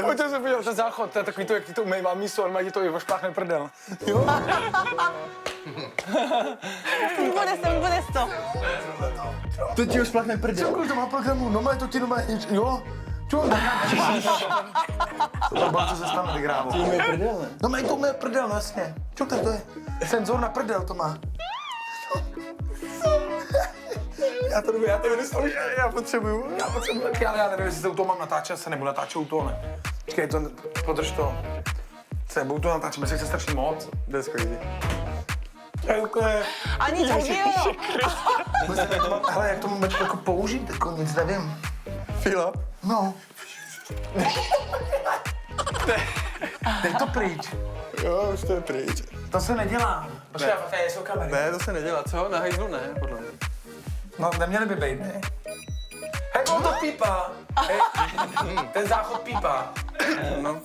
Pojďte se podívat, ten záchod, to je takový to, jak ti to umývá místo, ale ti to i vošpáchne prdel. Jo? Bude to. To ti vošpáchne prdel. Cokoliv to má programu, no má to ti doma, jo? Čo? To byla, co se stane, vygrávo. Ty umýj prdel, ne? No má to umýj prdel, no jasně. Čo to je? Senzor na prdel to má. Já to nevím, já potřebuju taky, ale já nevím, jestli to u toho mám natáčet, se nebudu natáčet u toho, ne. Počkej, to, podrž to. Se, budu to natáčet, myslím, že je strašně moc. Jde skvělý. Ani to dělo. Hele, jak to mám jako použít, jako nic nevím. Fila. No. Dej to pryč. Jo, už to je pryč. To se nedělá. Počkej, tady jsou kamery. Ne, to se nedělá, co? Na hejzlu ne, podle mě. No, neměli by být, ne? Hej, on to pípá. Hej, ten záchod pípá. No.